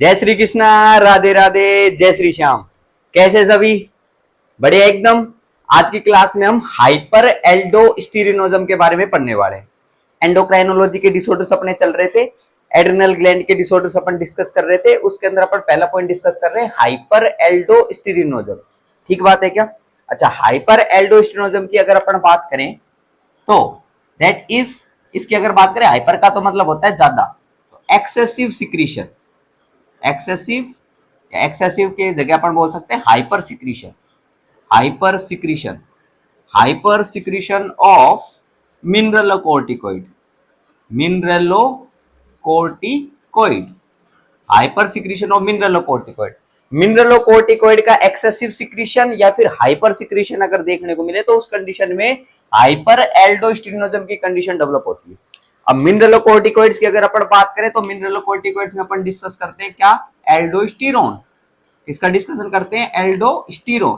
जय श्री कृष्णा, राधे राधे, जय श्री श्याम। कैसे सभी? बढ़िया एकदम। आज की क्लास में हम हाइपर एल्डोस्टेरोनिज्म के बारे में पढ़ने वाले हैं। एंडोक्राइनोलॉजी के डिसऑर्डर्स अपने चल रहे थे, एड्रिनल ग्लैंड के डिसऑर्डर्स अपन डिस्कस कर रहे थे। उसके अंदर अपन पहला पॉइंट डिस्कस कर रहे हैं हाइपर एल्डोस्टेरोनिज्म। ठीक बात है क्या? अच्छा, हाइपर एल्डोस्टेरोनिज्म की अगर अपन बात करें तो दैट इज, इसकी अगर बात करें हाइपर का तो मतलब होता है ज्यादा, एक्सेसिव सिक्रीशन। एक्सेसिव के जगह अपन बोल सकते हैं hyper secretion. Hyper secretion, hyper secretion of मिनरलोकोर्टिकोइड। मिनरलोकोर्टिकोइड, hyper secretion of मिनरलोकोर्टिकोइड। मिनरलोकोर्टिकोइड का एक्सेसिव सिक्रीशन या फिर हाइपर सिक्रीशन अगर देखने को मिले तो उस कंडीशन में हाइपर एल्डोस्टेरोनिज्म की कंडीशन डेवलप होती है। अब मिनरलोकोर्टिकोइड्स की अगर अपन बात करें तो मिनरलोकोर्टिकोइड्स में अपन डिस्कस करते हैं क्या? एल्डोस्टेरोन। इसका डिस्कशन करते हैं एल्डोस्टेरोन।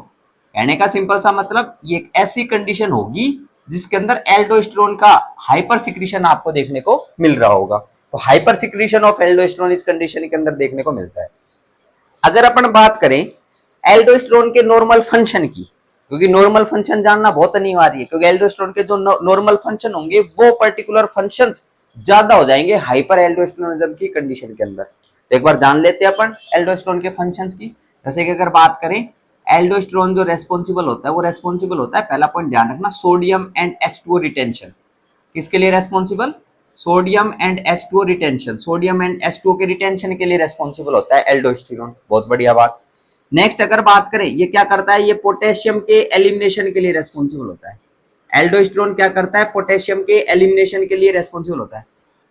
कहने का सिंपल सा मतलब ये एक ऐसी कंडीशन होगी जिसके अंदर एल्डोस्टेरोन का हाइपर सिक्रीशन आपको देखने को मिल रहा होगा। तो हाइपर सिक्रीशन ऑफ एल्डोस्टेरोन इस कंडीशन के अंदर देखने को मिलता है। अगर अपन बात करें एल्डोस्टेरोन के नॉर्मल फंक्शन की, क्योंकि नॉर्मल फंक्शन जानना बहुत अनिवार्य है, क्योंकि एल्डोस्टेरोन के जो नॉर्मल फंक्शन होंगे वो पर्टिकुलर फंक्शंस ज्यादा हो जाएंगे हाइपर एल्डोस्टेरोनिज्म की कंडीशन के अंदर। तो एक बार जान लेते हैं अपन एल्डोस्टेरोन के फंक्शंस की। जैसे कि अगर बात करें एल्डोस्टेरोन जो रेस्पॉन्सिबल होता है वो रेस्पॉन्सिबल होता है, पहला पॉइंट ध्यान रखना, सोडियम एंड H2O रिटेंशन। किसके लिए responsible? Sodium and H2O retention. Sodium and H2O के रिटेंशन के लिए रेस्पॉन्सिबल होता है एल्डोस्टेरोन। बहुत बढ़िया बात। नेक्स्ट अगर बात करें ये क्या करता है, ये पोटेशियम के एलिमिनेशन के लिए रेस्पॉन्सिबल होता है। एल्डोस्टेरोन क्या करता है? पोटेशियम के एलिमिनेशन के लिए रेस्पॉन्सिबल होता है।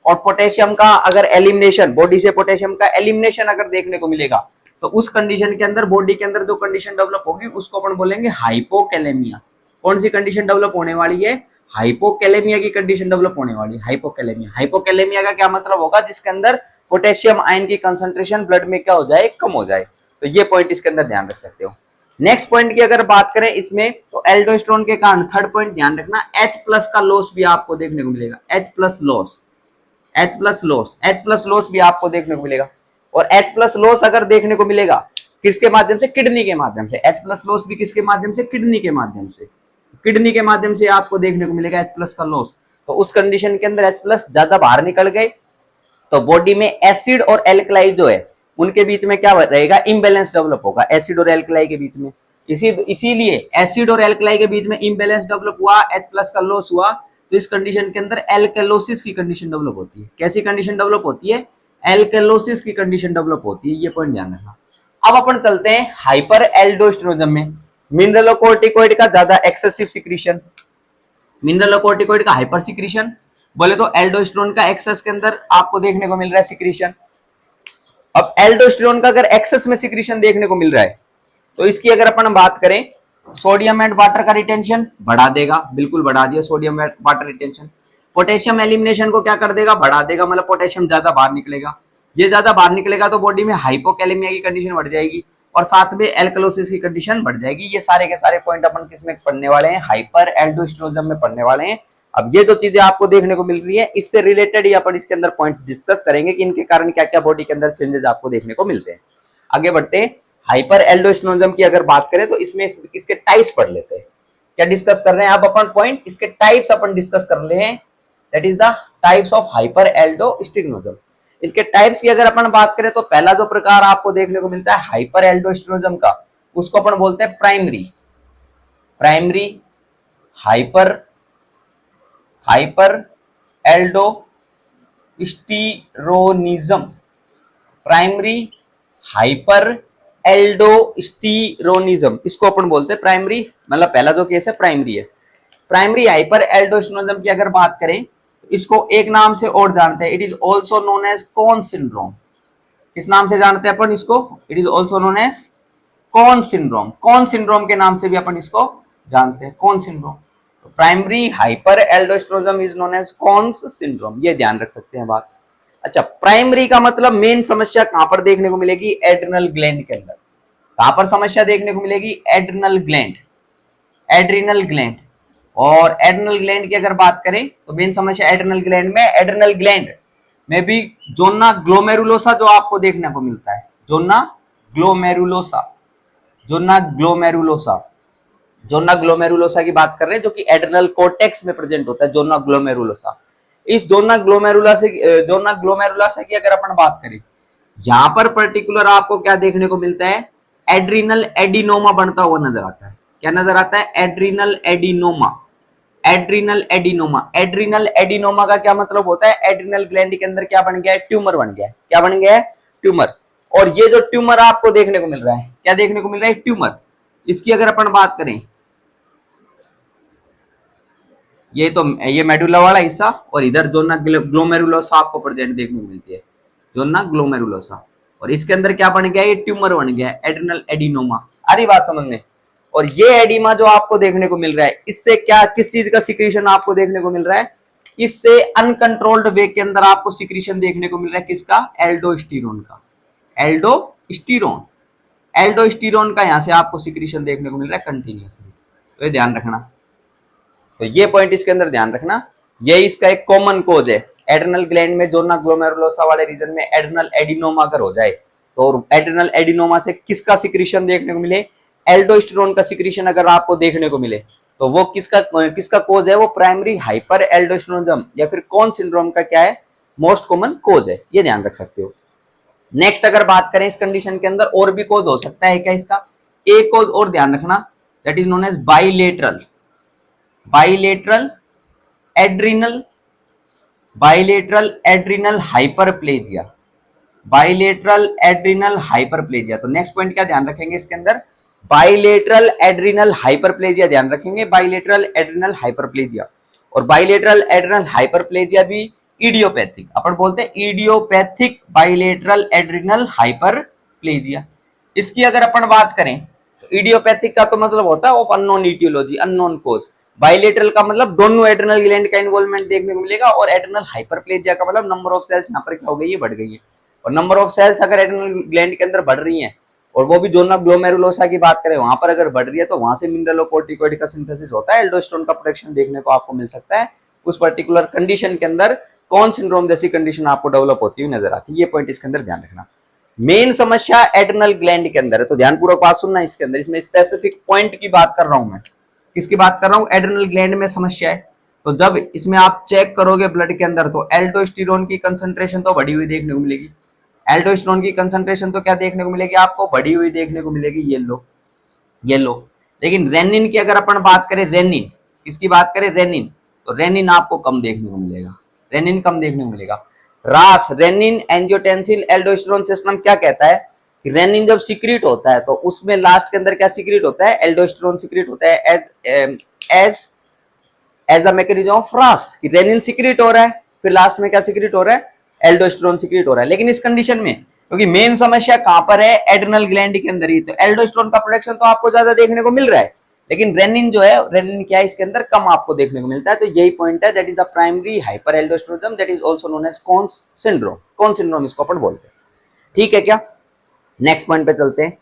और पोटेशियम का अगर एलिमिनेशन, बॉडी से पोटेशियम का एलिमिनेशन अगर देखने को मिलेगा तो उस कंडीशन के अंदर, बॉडी के अंदर जो कंडीशन डेवलप होगी उसको अपन बोलेंगे हाइपोकैलेमिया। कौन सी कंडीशन डेवलप होने वाली है? हाइपोकैलेमिया की कंडीशन डेवलप होने वाली है। हाइपोकैलेमिया, हाइपोकैलेमिया का क्या मतलब होगा? जिसके अंदर पोटेशियम आयन की कंसंट्रेशन ब्लड में क्या हो जाए? कम हो जाए। तो ये पॉइंट इसके अंदर ध्यान रख सकते हो। नेक्स्ट पॉइंट की अगर बात करें इसमें तो एल्डोस्टेरोन के कारण थर्ड पॉइंट ध्यान रखना, H प्लस का लॉस भी आपको देखने को मिलेगा। H plus loss, H plus loss, H plus loss भी आपको देखने को मिलेगा। और H प्लस लॉस अगर देखने को मिलेगा किसके माध्यम से? किडनी के माध्यम से। H प्लस लॉस भी किसके माध्यम से? किडनी के माध्यम से। किडनी के माध्यम से आपको देखने को मिलेगा H प्लस का लॉस। तो उस कंडीशन के अंदर H प्लस ज्यादा बाहर निकल गए तो बॉडी में एसिड और एल्कलाई जो है उनके बीच में क्या रहेगा? इम्बेलेंस डेवलप होगा एसिड और एल्कलाई के बीच में। इसीलिए एसिड और एल्कलाई के बीच में इम्बेलेंस डेवलप हुआ, H प्लस का लॉस हुआ, तो इस कंडीशन के अंदर एल्केलोसिस की कंडीशन डेवलप होती है। कैसी कंडीशन डेवलप होती है? एल्केलोसिस की कंडीशन डेवलप होती है। ये पॉइंट ध्यान रखना। अब अपन चलते हैं हाइपर एल्डोस्टेरोनिज्म में। मिनरलोकोर्टिकोइड का ज्यादा एक्सेसिव सिक्रीशन, मिनरलोकोर्टिकोइड का हाइपर सिक्रीशन, बोले तो एल्डोस्टेरोन का एक्सेस के अंदर आपको देखने को मिल रहा है सिक्रीशन। अब एल्डोस्टेरोन का अगर एक्सेस में सिक्रीशन देखने को मिल रहा है तो इसकी अगर अपन बात करें, सोडियम एंड वाटर का रिटेंशन बढ़ा देगा, बिल्कुल बढ़ा दिया sodium and water retention. Potassium elimination को क्या कर देगा? बढ़ा देगा, मतलब पोटेशियम ज्यादा बाहर निकलेगा। ये ज्यादा बाहर निकलेगा तो बॉडी में हाइपोकैलेमिया की कंडीशन बढ़ जाएगी और साथ में एल्कलोसिस की कंडीशन बढ़ जाएगी। ये सारे के सारे पॉइंट अपन किसमें पढ़ने वाले हैं? हाइपर एल्डोस्टेरोनिज्म में पढ़ने वाले हैं। अब ये जो चीजें आपको देखने को मिल रही है इससे रिलेटेड ही अपन इसके अंदर पॉइंट्स डिस्कस करेंगे कि इनके कारण क्या क्या बॉडी के अंदर चेंजेस आपको देखने को मिलते हैं। आगे बढ़ते हैं। हाइपर एल्डोस्टेरोनिज्म की अगर बात करें तो इसमें इसके टाइप्स पढ़ लेते हैं। क्या डिस्कस कर रहे हैं? अब अपन पॉइंट इसके टाइप्स अपन डिस्कस कर रहे हैं, that is the types of hyper aldosteronism. इनके टाइप्स की अगर अपन बात करें तो पहला जो प्रकार आपको देखने को मिलता है हाइपर एल्डोस्टेरोनिज्म का, उसको अपन बोलते हैं primary. Primary hyper aldosteronism, primary hyper aldosteronism, इसको अपन बोलते हैं प्राइमरी। मतलब पहला जो केस है प्राइमरी है। प्राइमरी हाइपर एल्डोस्टेरोनिज्म की अगर बात करें तो इसको एक नाम से और जानते हैं, it is also known as Conn syndrome. किस नाम से जानते हैं अपन इसको? It is also known as Conn syndrome. Conn syndrome के नाम से भी अपन इसको जानते हैं, कॉन सिंड्रोम। तो primary hyper aldosteronism is known as Conn's syndrome, ये ध्यान रख सकते हैं बात। अच्छा, प्राइमरी का मतलब मेन समस्या कहां पर देखने को मिलेगी? एड्रिनल ग्लैंड के अंदर। कहां पर समस्या देखने को मिलेगी? Adrenal gland, adrenal gland. और एड्रिनल ग्लैंड की अगर बात करें तो मेन समस्या एड्रिनल ग्लैंड में, एड्रिनल ग्लैंड में भी जोना ग्लोमेरुलोसा जो आपको देखने को मिलता है, zona glomerulosa, zona glomerulosa, zona glomerulosa की बात कर रहे हैं, जो कि एड्रेनल कोर्टेक्स में प्रेजेंट होता है, जोना ग्लोमेरुलोसा। इस जोना ग्लोमेरुलोसा की अगर अपन बात करें, यहां पर पर्टिकुलर आपको क्या देखने को मिलता है, एड्रिनल एडिनोमा बनता हुआ नजर आता है। क्या नजर आता है? Adrenal adenoma. Adrenal adenoma, adrenal adenoma का क्या मतलब होता है? एड्रिनल ग्लैंड के अंदर क्या बन गया है? ट्यूमर बन गया है। क्या बन गया है? ट्यूमर। और ये जो ट्यूमर आपको देखने को मिल रहा है, क्या देखने को मिल रहा है? ट्यूमर। इसकी अगर अपन बात करें, ये मेडुला वाला हिस्सा, और इधर जोना ग्लोमेरुलोसा आपको प्रेजेंट देखने को मिलती है, जोना ग्लोमेरुलोसा। और इसके अंदर क्या बन गया? ये ट्यूमर बन गया है, एड्रिनल एडिनोमा। आ रही बात समझ में? और ये एडिमा जो आपको देखने को मिल रहा है, इससे क्या, किस चीज का सिक्रीशन आपको देखने को मिल रहा है? इससे अनकंट्रोल्ड वे के अंदर आपको सिक्रीशन देखने को मिल रहा है, किसका? एल्डोस्टेरोन का। एल्डोस्टेरोन, एल्डोस्टेरोन का यहां से आपको सिक्रीशन देखने को मिल रहा है कंटिन्यूअसली। तो ये ध्यान रखना, तो ये पॉइंट इसके अंदर ध्यान रखना। ये इसका एक कॉमन कोज है, एड्रेनल ग्लैंड में जोना ग्लोमेरुलोसा वाले रीजन में एड्रेनल एडिनोमा अगर हो जाए, तो एड्रेनल एडिनोमा से किसका सिक्रीशन देखने को मिले? एल्डोस्टेरोन का सिक्रीशन अगर आपको देखने को मिले, तो वो किसका कोज है? वो प्राइमरी हाइपर एल्डोस्टेरोनिज्म या फिर कौन सिंड्रोम का क्या है? मोस्ट कॉमन कोज है। ये ध्यान रख सकते हो। नेक्स्ट अगर बात करें, इस कंडीशन के अंदर और भी कोज हो सकता है क्या इसका? एक कोज और ध्यान रखना, that is known as bilateral, bilateral adrenal, bilateral adrenal hyperplasia, bilateral adrenal hyperplasia. तो नेक्स्ट पॉइंट क्या ध्यान रखेंगे इसके अंदर? बाइलेटरल एड्रिनल हाइपरप्लेजिया ध्यान रखेंगे, बाइलेटरल एड्रिनल हाइपरप्लेजिया। और बाइलेटरल एड्रिनल हाइपरप्लेजिया भी इडियोपैथिक, अपन बोलते हैं इडियोपैथिक बाइलेटरल एड्रिनल हाइपरप्लेजिया। इसकी अगर अपन बात करें, तो इडियोपैथिक का तो मतलब होता है of unknown aetiology, unknown cause. Bilateral का मतलब दोनों एड्रिनल ग्लैंड का इन्वॉल्वमेंट देखने को मिलेगा, और एड्रिनल हाइपरप्लेजिया का मतलब नंबर ऑफ सेल्स यहाँ पर क्या हो गई है? बढ़ गई है। और नंबर ऑफ सेल्स अगर एड्रिनल ग्लैंड के अंदर बढ़ रही हैं, और वो भी जोना ग्लोमेरुलोसा की बात करें, वहां पर अगर बढ़ रही है, तो वहां से मिनरलोकोर्टिकोइड का सिंथेसिस होता है, एल्डोस्टेरोन का प्रोडक्शन देखने को आपको मिल सकता है। उस पर्टिकुलर कंडीशन के अंदर कौन सिंड्रोम जैसी कंडीशन आपको डेवलप होती हुई नजर आती है। ये पॉइंट इसके अंदर ध्यान रखना। मेन समस्या एड्रिनल ग्लैंड के अंदर है, तो ध्यानपूर्वक बात सुनना इसके अंदर। इसमें स्पेसिफिक पॉइंट की बात कर रहा हूं मैं, किसकी बात कर रहा हूं? एड्रिनल ग्लैंड में समस्या है। तो जब इसमें आप चेक करोगे ब्लड के अंदर, तो एल्डोस्टेरोन की कंसंट्रेशन तो बढ़ी हुई देखने को मिलेगी। एल्डोस्टेरोन की कंसंट्रेशन तो क्या देखने को मिलेगी आपको? बढ़ी हुई देखने को मिलेगी, येलो येलो। लेकिन रेनिन की अगर अपन बात करें, रेनिन, किसकी बात करें? रेनिन, तो रेनिन आपको कम देखने को मिलेगा, रेनिन कम देखने को मिलेगा। रास, रेनिन एंजियोटेंसिन एल्डोस्टेरोन सिस्टम क्या कहता है कि रेनिन जब सीक्रेट होता है, तो उसमें लास्ट के अंदर क्या सीक्रेट होता है? एल्डोस्टेरोन सीक्रेट होता है एज अ मैकेनिज्म ऑफ रास, कि रेनिन सीक्रेट हो रहा है, फिर लास्ट में क्या सीक्रेट हो रहा है? एल्डोस्टेरोन सीक्रेट हो रहा है। लेकिन इस कंडीशन में, क्योंकि मेन समस्या कहां पर है? एड्रिनल ग्लैंड के अंदर ही, तो एल्डोस्टेरोन का प्रोडक्शन तो आपको ज्यादा देखने को मिल रहा है, लेकिन रेनिन जो है, रेनिन क्या है इसके अंदर? कम आपको देखने को मिलता है। तो यही पॉइंट है, that is the primary hyper aldosteronism, that is also known as Conn's syndrome. कौन सिंड्रोम इसको अपन बोलते हैं, ठीक है क्या? नेक्स्ट पॉइंट पे चलते हैं।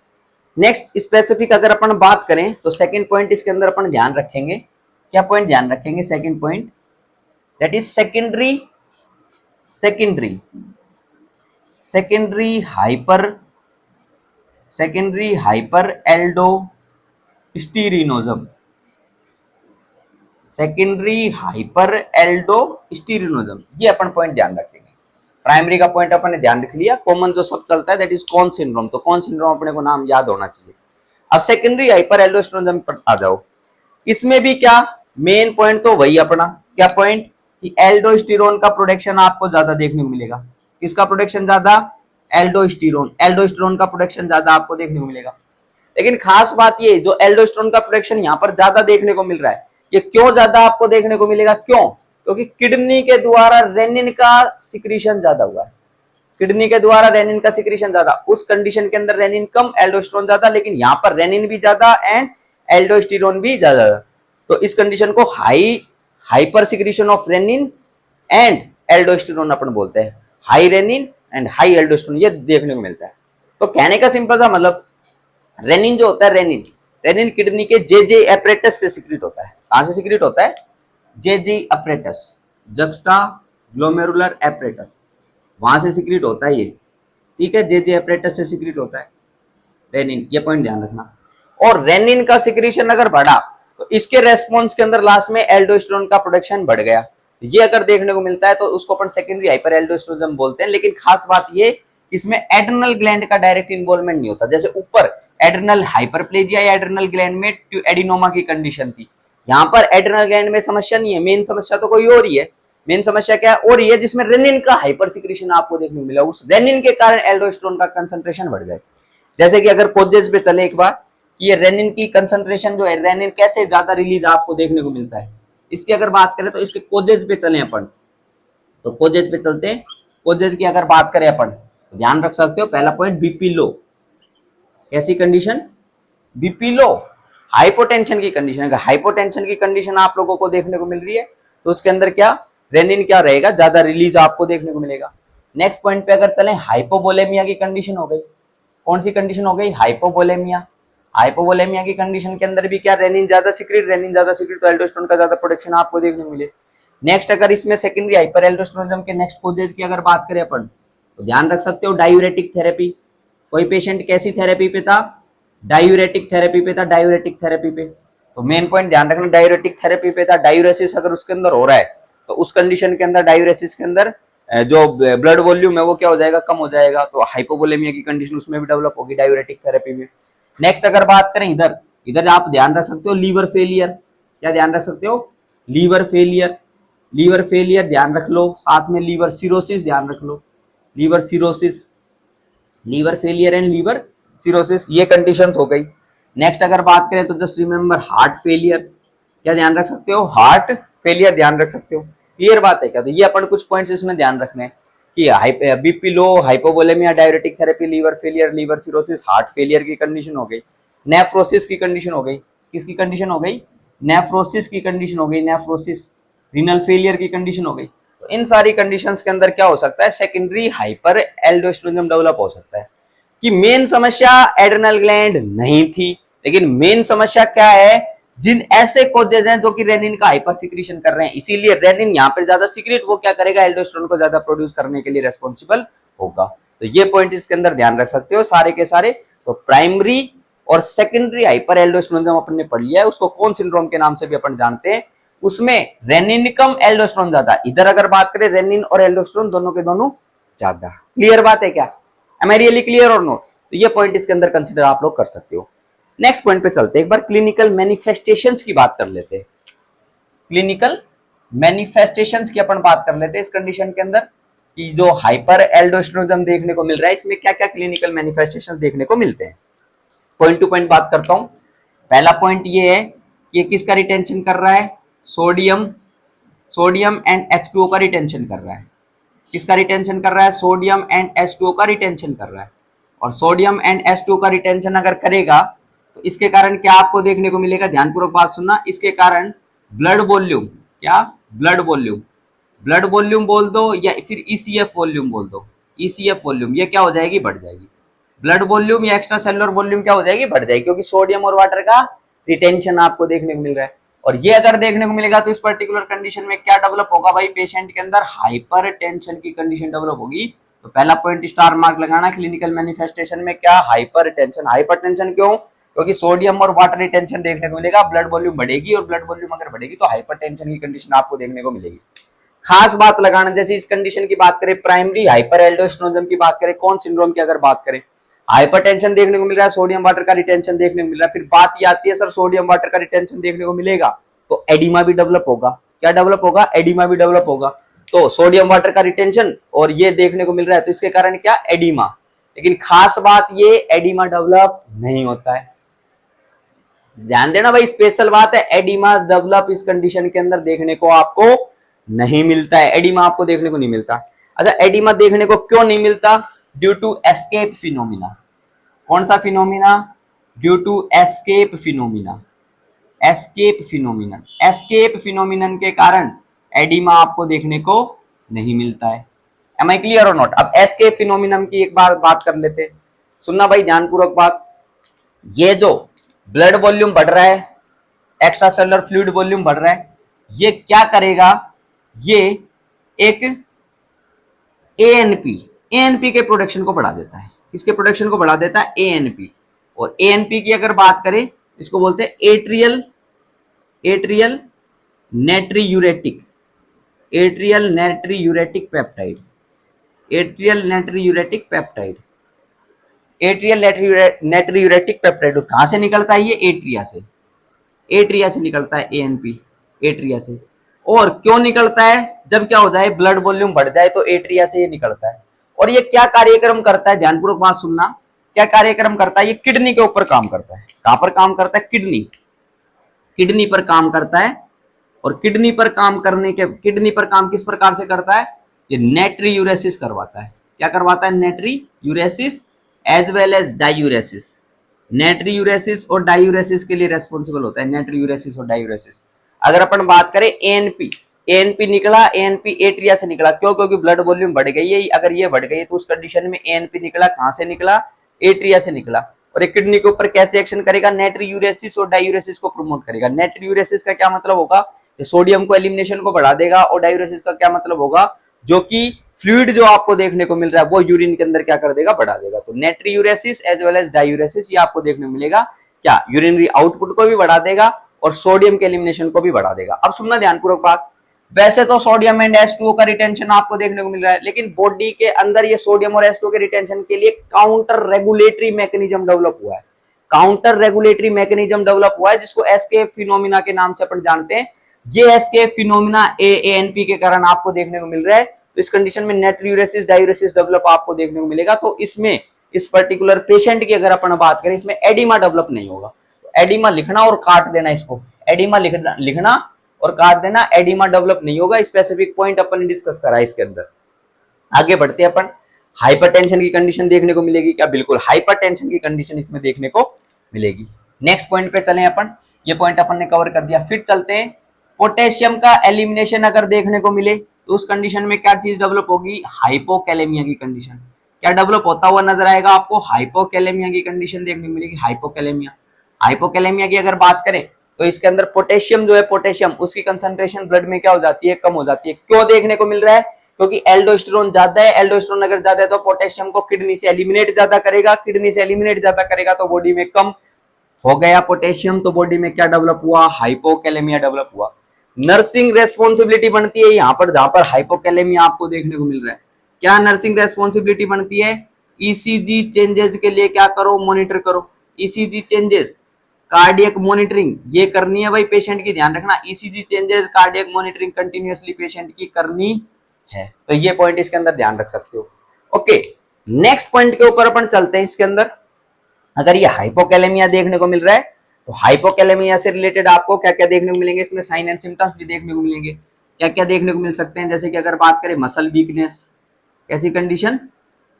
नेक्स्ट स्पेसिफिक अगर अपन बात करें, तो सेकंड पॉइंट इसके अंदर अपन ध्यान रखेंगे, क्या पॉइंट ध्यान रखेंगे? Second point, that is secondary, secondary secondary hyper, secondary hyper aldosteronism, secondary hyper aldosteronism. ये अपन पॉइंट ध्यान रखेंगे। प्राइमरी का पॉइंट अपन ने ध्यान रख लिया, कॉमन जो सब चलता है दैट इज कॉन सिंड्रोम, तो कॉन सिंड्रोम अपने को नाम याद होना चाहिए। अब सेकेंडरी हाइपर एल्डोस्टेरोनिज्म पर आ जाओ। इसमें भी क्या मेन पॉइंट तो वही अपना, क्या पॉइंट? कि एल्डोस्टेरोन का प्रोडक्शन आपको ज्यादा देखने को मिलेगा। किसका प्रोडक्शन ज्यादा? एल्डोस्टेरोन, एल्डोस्टेरोन का प्रोडक्शन ज्यादा आपको देखने को मिलेगा। लेकिन खास बात ये, जो एल्डोस्टेरोन का प्रोडक्शन यहाँ पर ज्यादा देखने को मिल रहा है, ये क्यों ज्यादा आपको देखने को मिलेगा? क्यों? क्योंकि किडनी के द्वारा रेनिन का सिक्रीशन ज्यादा हुआ है, किडनी के द्वारा रेनिन का सिक्रीशन ज्यादा। उस कंडीशन के अंदर रेनिन कम, एल्डोस्टेरोन ज्यादा, लेकिन यहाँ पर रेनिन भी ज्यादा एंड एल्डोस्टेरोन भी ज्यादा। तो इस कंडीशन को hyper secretion of renin and aldosterone अपन बोलते हैं, high renin and high aldosterone, ये देखने को मिलता है। तो कहने का सिंपल सा मतलब, रेनिन जो होता है, रेनिन रेनिन किडनी के जे एपरेटस से सिक्रीट होता है। कहां से सिक्रीट होता है? जे एपरेटस, जक्स्टा ग्लोमेरुलर एपरेटस, वहां से सिक्रीट होता है ये, ठीक है, जे एपरेटस से सिक्रीट होता है रेनिन, ये पॉइंट ध्यान रखना। और रेनिन का सिक्रीशन अगर बढ़ा तो इसके रेस्पॉन्स के अंदर लास्ट में एल्डोस्टेरोन का प्रोडक्शन बढ़ गया, ये अगर देखने को मिलता है तो उसको अपन सेकेंडरी हाइपर एल्डोस्टेरोनिज्म बोलते हैं। लेकिन खास बात ये, इसमें एड्रेनल ग्लैंड का डायरेक्ट इन्वॉल्वमेंट नहीं होता। जैसे ऊपर एड्रेनल हाइपरप्लेजिया या एड्रेनल ग्लैंड में एडिनोमा की कंडीशन थी, यहाँ पर एड्रेनल ग्लैंड में समस्या नहीं है, मेन समस्या तो कोई और ही है। मेन समस्या क्या है, और ये जिसमें रेनिन का हाइपर सिक्रीशन आपको देखने को मिला, उस रेनिन के कारण एल्डोस्टेरोन का कंसंट्रेशन बढ़ जाए। जैसे कि अगर कोजेज पे चले एक बार कि ये रेनिन की कंसंट्रेशन जो है, रेनिन कैसे ज्यादा रिलीज आपको देखने को मिलता है, इसकी अगर बात करें तो इसके कोजेज पे चले अपन, तो कोजेज पे चलते हैं। कोजेज की अगर बात करें अपन तो ध्यान रख सकते हो, पहला पॉइंट बीपी लो, कैसी कंडीशन, बीपी लो, हाइपोटेंशन की कंडीशन। अगर हाइपोटेंशन की कंडीशन आप लोगों को देखने को मिल रही है तो उसके अंदर क्या, रेनिन क्या रहेगा, ज्यादा रिलीज आपको देखने को मिलेगा। नेक्स्ट पॉइंट पे अगर चले, हाइपोवोलेमिया की कंडीशन हो गई, कौन सी कंडीशन हो गई, हाइपोवोलेमिया। हाइपोवोलेमिया की कंडीशन के अंदर भी क्या, रेनिन ज्यादा सिक्रीट तो एल्डोस्टेरोन का ज्यादा प्रोडक्शन आपको देखने को मिले। नेक्स्ट अगर इसमें सेकेंडरी हाइपर एल्डोस्टेरोनिज्म के नेक्स्ट कोजेज की अगर बात करें अपन तो ध्यान रख सकते हो, डायूरेटिक थेरेपी। कोई पेशेंट कैसी थेरेपी पे था, डायूरेटिक थेरेपी पे था, डायूरेटिक थेरेपी पे। तो मेन पॉइंट ध्यान रखना, डायूरेटिक थेरेपी पे था, डायूरेसिस अगर उसके अंदर हो रहा है तो उस कंडीशन के अंदर, डायूरेसिस के अंदर जो ब्लड वॉल्यूम है वो क्या हो जाएगा, कम हो जाएगा। तो हाइपोवोलेमिया की कंडीशन उसमें भी डेवलप होगी डायूरेटिक थेरेपी में। नेक्स्ट अगर बात करें इधर, इधर आप ध्यान रख सकते हो लीवर फेलियर, क्या ध्यान रख सकते हो, लीवर फेलियर। लीवर फेलियर ध्यान रख लो, साथ में लीवर सिरोसिस ध्यान रख लो, liver cirrhosis, liver failure and liver cirrhosis, ये कंडीशंस हो गई। नेक्स्ट अगर बात करें तो जस्ट रिमेंबर हार्ट फेलियर, क्या ध्यान रख सकते हो, हार्ट फेलियर ध्यान रख सकते हो। क्लियर बात है क्या, तो ये अपन कुछ पॉइंट्स इसमें ध्यान रखने हैं कि BP low, hypovolaemia, diuretic therapy, liver failure, liver cirrhosis, heart failure की कंडीशन हो गई। नेफ्रोसिस की कंडीशन हो गई, किसकी कंडीशन हो गई, नेफ्रोसिस की कंडीशन हो गई, नेफ्रोसिस, रीनल फेलियर की कंडीशन हो गई। तो इन सारी कंडीशंस के अंदर क्या हो सकता है, सेकेंडरी हाइपर एल्डोस्टेरोनिज्म डेवलप हो सकता है। कि मेन समस्या एड्रेनल ग्लैंड नहीं थी, लेकिन मेन समस्या क्या है, जिन ऐसे कोजेज हैं जो कि रेनिन का हाइपर सिक्रीशन कर रहे हैं, इसीलिए रेनिन यहाँ पर ज्यादा सिक्रीट, वो क्या करेगा, एल्डोस्टेरोन को ज्यादा प्रोड्यूस करने के लिए रेस्पॉन्सिबल होगा। तो ये पॉइंट इसके अंदर ध्यान रख सकते हो सारे के सारे। तो प्राइमरी और सेकेंडरी हाइपर एल्डोस्टेरोनिज्म अपन ने पढ़ लिया है, उसको कौन सिंड्रोम के नाम से भी अपन जानते हैं। उसमें रेनिन कम एल्डोस्टेरोन ज्यादा, इधर अगर बात करें रेनिन और एल्डोस्टेरोन दोनों के दोनों ज्यादा। क्लियर बात है क्या, एम आई रियली क्लियर और नोट, तो ये पॉइंट इसके अंदर कंसीडर आप लोग कर सकते हो। नेक्स्ट पॉइंट पे चलते हैं, एक बार क्लिनिकल मैनिफेस्टेशंस की बात कर लेते हैं। क्लिनिकल मैनिफेस्टेशंस की अपन बात कर लेते हैं इस कंडीशन के अंदर कि जो हाइपर एल्डोस्टेरोनिज्म देखने को मिल रहा है, इसमें क्या क्या क्लिनिकल मैनिफेस्टेशंस देखने को मिलते हैं। पॉइंट टू पॉइंट बात करता हूं। पहला पॉइंट ये है कि किसका रिटेंशन कर रहा है, सोडियम, सोडियम एंड H2O का रिटेंशन कर रहा है। किसका रिटेंशन कर रहा है, सोडियम एंड H2O का रिटेंशन कर रहा है। और सोडियम एंड H2O का रिटेंशन अगर करेगा तो इसके कारण क्या आपको देखने को मिलेगा, ध्यानपूर्वक बात सुनना, इसके कारण ब्लड वॉल्यूम, क्या, ब्लड वॉल्यूम, ब्लड वॉल्यूम बोल दो या फिर ECF वॉल्यूम बोल दो, ECF वॉल्यूम, ये क्या हो जाएगी, बढ़ जाएगी। ब्लड वॉल्यूम या एक्स्ट्रा सेलुलर वॉल्यूम क्या हो जाएगी, बढ़ जाएगी, क्योंकि सोडियम और वाटर का रिटेंशन आपको देखने को मिल रहा है। और ये अगर देखने को मिलेगा तो इस पर्टिकुलर कंडीशन में क्या डेवलप होगा भाई, पेशेंट के अंदर हाइपर टेंशन की कंडीशन डेवलप होगी। तो पहला पॉइंट स्टार मार्क लगाना, क्लिनिकल मैनिफेस्टेशन में क्या, हाइपर टेंशन। हाइपर टेंशन क्यों, क्योंकि सोडियम और वाटर रिटेंशन देखने को मिलेगा, ब्लड वॉल्यूम बढ़ेगी, और ब्लड वॉल्यूम अगर बढ़ेगी तो हाइपर टेंशन की कंडीशन आपको देखने को मिलेगी। खास बात लगाना, जैसे इस कंडीशन की बात करें, प्राइमरी हाइपर एल्डोस्टेरोनिज्म की बात करें, कौन सिंड्रोम की अगर बात करें, हाइपरटेंशन देखने को मिल रहा है, सोडियम वाटर का रिटेंशन देखने को मिल रहा है। फिर बात ये आती है सर सोडियम वाटर का रिटेंशन देखने को मिलेगा तो एडिमा भी डेवलप होगा, क्या डेवलप होगा, एडिमा भी डेवलप होगा। तो सोडियम वाटर का रिटेंशन और ये देखने को मिल रहा है तो इसके कारण क्या, एडिमा। लेकिन खास बात ये, एडिमा डेवलप नहीं होता है, ध्यान देना भाई, स्पेशल बात है, एडिमा डेवलप इस कंडीशन के अंदर देखने को आपको नहीं मिलता है, एडिमा आपको देखने को नहीं मिलता। अच्छा, एडिमा देखने को क्यों नहीं मिलता, ड्यू टू एस्केप फिनोमिना। कौन सा phenomena, due to escape phenomena, escape phenomenon, escape phenomenon के कारण एडिमा आपको देखने को नहीं मिलता है। Am I clear or not. अब एस्केप फिनोमिनन की एक बार बात कर लेते हैं, सुनना भाई ध्यानपूर्वक बात। ये जो ब्लड वॉल्यूम बढ़ रहा है, एक्स्ट्रा सेलुलर फ्लूइड वॉल्यूम बढ़ रहा है, ये क्या करेगा, ये एक एएनपी, एएनपी के प्रोडक्शन को बढ़ा देता है। किसके प्रोडक्शन को बढ़ा देता है? एएनपी। और एएनपी की अगर बात करें, इसको बोलते हैं atrial atrial natriuretic atrial natriuretic peptide atrial natriuretic peptide atrial natriuretic peptide कहां से निकलता है? ये एट्रिया से, एट्रिया से निकलता है एएनपी, एट्रिया से। और क्यों निकलता है? जब क्या हो जाए, ब्लड वॉल्यूम बढ़ जाए तो एट्रिया से ये निकलता है। और ये क्या कार्यक्रम करता है? ध्यानपूर्वक बात सुनना, क्या कार्यक्रम करता है? ये किडनी के ऊपर काम करता है। कहां पर काम करता है? किडनी, किडनी पर काम करता है। और किडनी पर काम करने के, किडनी पर काम किस प्रकार से करता है? ये नेट्रीयूरेसिस करवाता है। क्या करवाता है? नेट्रीयूरेसिस एज वेल एज डायूरेसिस। नेट्रीयूरेसिस और डायूरेसिस के लिए रेस्पॉन्सिबल होता है, नेट्रीयूरेसिस और डायूरेसिस। अगर अपन बात करें एएनपी, एएनपी निकला, एएनपी एट्रिया से निकला। क्यों? क्योंकि ब्लड वॉल्यूम बढ़ गई है। अगर ये बढ़ गई है तो उस कंडीशन में एएनपी निकला, कहां से निकला? एट्रिया से निकला। और एक किडनी के ऊपर कैसे एक्शन करेगा? नेट्रीयूरेसिस और डायूरेसिस को प्रमोट करेगा। नेट्रीयूरेसिस का क्या मतलब होगा? सोडियम को एलिमिनेशन को बढ़ा देगा। और डायूरेसिस का क्या मतलब होगा? जो कि फ्लूइड जो आपको देखने को मिल रहा है वो यूरिन के अंदर क्या कर देगा? बढ़ा देगा। तो नेट्रीयूरेसिस एज वेल एज डायूरेसिस ये आपको देखने को मिलेगा। क्या? यूरिनरी आउटपुट को भी बढ़ा देगा और सोडियम के एलिमिनेशन को भी बढ़ा देगा। अब सुनना ध्यानपूर्वक बात, वैसे तो सोडियम एंड H2O का रिटेंशन आपको देखने को मिल रहा है, लेकिन बॉडी के अंदर ये सोडियम और H2O के रिटेंशन के लिए काउंटर रेगुलेटरी मैकेनिज्म डेवलप हुआ है। काउंटर रेगुलेटरी मैकेनिज्म डेवलप हुआ है जिसको एस्केप फिनोमिना के नाम से अपन जानते हैं। ये एस्केप फिनोमिना एएनपी के कारण आपको देखने को मिल रहा है। तो इस कंडीशन में नेट्रीयूरेसिस डायूरेसिस डेवलप आपको देखने को मिलेगा। तो इसमें इस पर्टिकुलर पेशेंट की अगर अपन बात करें, इसमें एडिमा डेवलप नहीं होगा। एडिमा लिखना और काट देना, इसको एडिमा लिखना और काट देना। एडिमा डेवलप नहीं होगा। स्पेसिफिक पॉइंट अपन ने डिस्कस करा है इसके अंदर। आगे बढ़ते हैं अपन, हाइपरटेंशन की कंडीशन देखने को मिलेगी क्या? बिल्कुल हाइपरटेंशन की कंडीशन इसमें देखने को मिलेगी। नेक्स्ट पॉइंट पे चलें अपन, ये पॉइंट अपन ने कवर कर दिया। फिर चलते हैं, पोटेशियम का एलिमिनेशन अगर देखने को मिले तो उस कंडीशन में क्या चीज डेवलप होगी? हाइपोकैलेमिया की कंडीशन। क्या डेवलप होता हुआ नजर आएगा आपको? हाइपोकैलेमिया की कंडीशन देखने को मिलेगी। हाइपोकैलेमिया, हाइपोकैलेमिया की अगर बात करें तो इसके अंदर पोटेशियम जो है, पोटेशियम उसकी कंसंट्रेशन ब्लड में क्या हो जाती है? कम हो जाती है। क्यों देखने को मिल रहा है? क्योंकि एल्डोस्टेरोन ज्यादा है। एल्डोस्टेरोन अगर ज्यादा है तो पोटेशियम को किडनी से एलिमिनेट ज्यादा करेगा। किडनी से एलिमिनेट ज्यादा करेगा तो बॉडी में कम हो गया पोटेशियम। तो बॉडी में क्या डेवलप हुआ? हाइपोकैलेमिया डेवलप हुआ। नर्सिंग रेस्पॉन्सिबिलिटी बनती है यहाँ पर, जहां पर हाइपोकैलेमिया आपको देखने को मिल रहा है। क्या नर्सिंग रेस्पॉन्सिबिलिटी बनती है? ईसीजी चेंजेस के लिए क्या करो? मॉनिटर करो। ईसीजी चेंजेस, कार्डियक मॉनिटरिंग ये करनी है भाई पेशेंट की, ध्यान रखना। ECG changes, cardiac monitoring continuously patient की करनी है। तो ये पॉइंट इसके अंदर ध्यान रख सकते हो। ओके, नेक्स्ट पॉइंट के ऊपर अपन चलते हैं। इसके अंदर अगर ये हाइपोकैलेमिया देखने को मिल रहा है तो हाइपोकैलेमिया से रिलेटेड आपको क्या क्या देखने को मिलेंगे? इसमें साइन एंड सिम्टम्स भी देखने को मिलेंगे। क्या क्या देखने को मिल सकते हैं? जैसे कि अगर बात करें मसल वीकनेस, कैसी कंडीशन?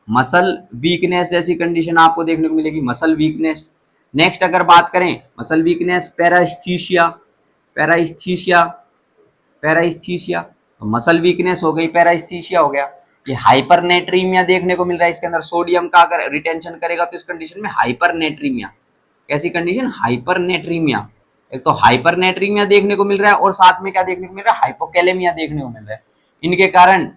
मसल वीकनेस जैसी कंडीशन आपको देखने को मिलेगी, मसल वीकनेस। नेक्स्ट अगर बात करें मसल वीकनेस, पैरास्थीसिया, पैरास्थीसिया, पैरास्थीसिया, तो मसल वीकनेस हो गई, पैरास्थीसिया हो गया। ये हाइपरनेट्रीमिया देखने को मिल रहा है। इसके अंदर सोडियम का अगर रिटेंशन करेगा तो इस कंडीशन में हाइपरनेट्रीमिया, कैसी कंडीशन? हाइपरनेट्रीमिया। एक तो हाइपरनेट्रीमिया देखने को मिल रहा है और साथ में क्या देखने को मिल रहा है? हाइपोकैलेमिया देखने को मिल रहा है। इनके कारण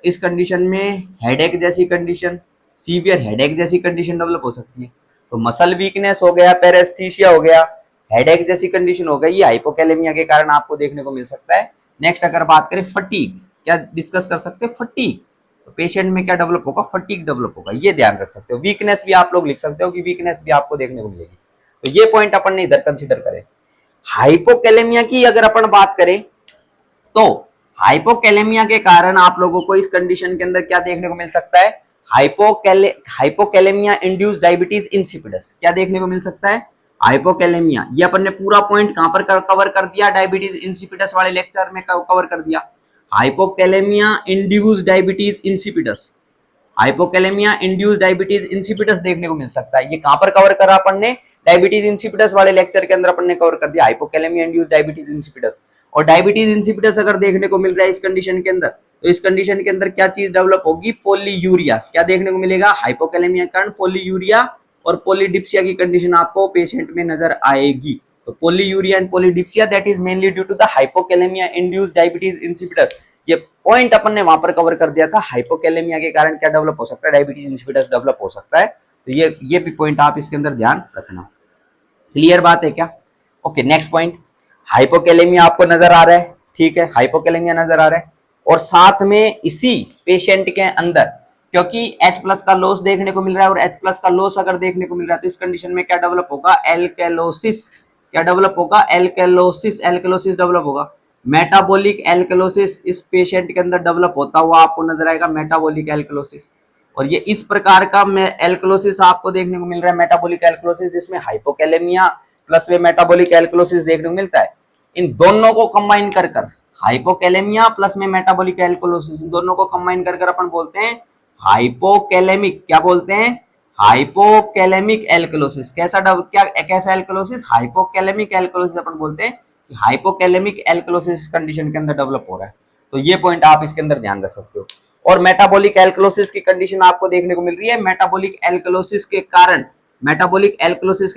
इस कंडीशन में हेडेक जैसी कंडीशन, सीवियर हेडेक जैसी कंडीशन डेवलप हो सकती है। तो मसल वीकनेस हो गया, पैरास्थीसिया हो गया, हेडेक जैसी कंडीशन हो गई, ये हाइपोकैलेमिया के कारण आपको देखने को मिल सकता है। नेक्स्ट अगर बात करें फटीग, क्या डिस्कस कर सकते हैं? फटीग, तो पेशेंट में क्या डेवलप होगा? फटीग डेवलप होगा, ये ध्यान रख सकते हो। वीकनेस भी आप लोग लिख सकते हो कि वीकनेस भी आपको देखने को मिलेगी। तो ये पॉइंट अपन ने इधर कंसीडर करें। हाइपोकैलेमिया की अगर अपन बात करें तो हाइपोकैलेमिया के कारण आप लोगों को इस कंडीशन के अंदर क्या देखने को मिल सकता है? हाइपोकैलेमिया इंड्यूस डायबिटीज इंसिपिडस, क्या देखने को मिल सकता है? हाइपोकैलेमिया। ये अपन ने पूरा पॉइंट कहां पर कवर कर दिया? डायबिटीज इंसिपिडस वाले लेक्चर में कवर कर दिया। Hypokalemia induce diabetes insipidus, hypokalemia induce diabetes insipidus देखने को मिल सकता है। ये कहां पर कवर करा अपन ने? डायबिटीज इंसिपिडस वाले लेक्चर के अंदर अपन ने कवर कर दिया हाइपोकैलेमिया इंड्यूस डायबिटीज इंसिपिडस। और डायबिटीज इंसिपिडस अगर देखने को मिल रहा है इस कंडीशन के अंदर, तो इस कंडीशन के अंदर क्या चीज डेवलप होगी? पॉलीयूरिया, क्या देखने को मिलेगा? हाइपोकैलेमिया के कारण पॉलीयूरिया और पॉलीडिप्सिया की कंडीशन आपको पेशेंट में नजर आएगी। तो polyuria and polydipsia that is mainly due to the hypokalaemia induce diabetes insipidus. ये पॉइंट अपन ने वहां पर कवर कर दिया था, हाइपोकैलेमिया के कारण क्या डेवलप हो सकता है, डायबिटीज इंसिपिडस डेवलप हो सकता है। तो ये भी पॉइंट आप इसके अंदर ध्यान रखना। क्लियर बात है क्या? ओके, नेक्स्ट पॉइंट, हाइपोकैलेमिया आपको नजर आ रहा है, ठीक है, हाइपोकैलेमिया नजर आ रहा है, और साथ में इसी पेशेंट के अंदर क्योंकि H+ का लॉस देखने को मिल रहा है, और H+ का लॉस अगर देखने को मिल रहा है तो इस कंडीशन में क्या डेवलप होगा, एल्केलोसिस। क्या डेवलप होगा, एल्केलोसिस, एल्केलोसिस डेवलप होगा। मेटाबॉलिक एल्केलोसिस इस पेशेंट के अंदर डेवलप होता हुआ आपको नजर आएगा, मेटाबॉलिक एल्केलोसिस। और ये इस प्रकार का एल्केलोसिस आपको देखने को मिल रहा है, मेटाबॉलिक एल्केलोसिस, जिसमें हाइपोकैलेमिया प्लस में मेटाबॉलिक एल्केलोसिस देखने को मिलता है। इन दोनों को कंबाइन कर हाइपोकैलेमिया प्लस में मेटाबॉलिक एल्केलोसिस, इन दोनों को कंबाइन कर अपन बोलते हैं हाइपोकैलेमिक, क्या बोलते हैं, हाइपोकैलेमिक एल्केलोसिस। कैसा एल्केलोसिस, हाइपोकैलेमिक एल्केलोसिस अपन बोलते हैं कि हाइपोकैलेमिक एल्केलोसिस कंडीशन के अंदर डेवलप हो रहा है। तो ये पॉइंट आप इसके अंदर ध्यान रख सकते हो। और मेटाबॉलिक एल्केलोसिस की कंडीशन आपको देखने को मिल रही है, मेटाबॉलिक एल्केलोसिस के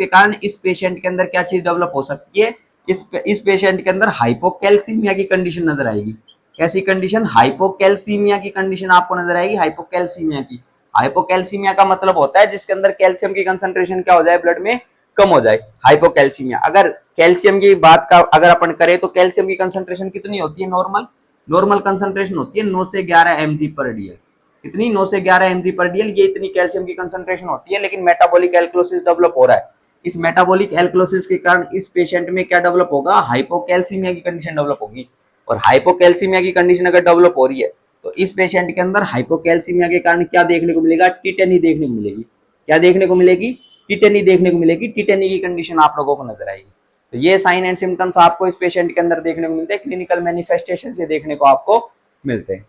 कारण इस पेशेंट के अंदर क्या चीज डेवलप हो सकती है, इस पेशेंट के अंदर हाइपोकैल्सीमिया की कंडीशन नजर आएगी। कैसी कंडीशन, हाइपोकैल्सीमिया की कंडीशन आपको नजर आएगी, हाइपोकैल्सीमिया की। हाइपोकैल्सीमिया का मतलब होता है जिसके अंदर कैल्शियम की कंसंट्रेशन क्या हो जाए, ब्लड में कम हो जाए, हाइपोकैल्सीमिया। अगर कैल्शियम की बात का अगर अपन करें तो कैल्शियम की कंसंट्रेशन कितनी होती है, नॉर्मल कंसंट्रेशन होती है 9 से 11 mg पर डीएल। कितनी, 9 से 11 mg पर डीएल, ये इतनी कैल्शियम की कंसंट्रेशन होती है। लेकिन मेटाबॉलिक एल्केलोसिस डेवलप हो रहा है, इस मेटाबॉलिक एल्केलोसिस के कारण इस पेशेंट में क्या डेवलप होगा, हाइपोकैल्सीमिया की कंडीशन डेवलप होगी। और हाइपोकैल्सीमिया की कंडीशन अगर डेवलप हो रही है तो इस पेशेंट के अंदर हाइपोकैल्सीमिया के कारण क्या देखने को मिलेगा, टिटेनी देखने को मिलेगी। क्या देखने को मिलेगी, टिटेनी देखने को मिलेगी। टिटेनी की कंडीशन आप लोगों को नजर आएगी। तो ये साइन एंड सिम्टम्स आपको इस पेशेंट के अंदर देखने को मिलते हैं, क्लिनिकल मैनिफेस्टेशन से देखने को आपको मिलते हैं।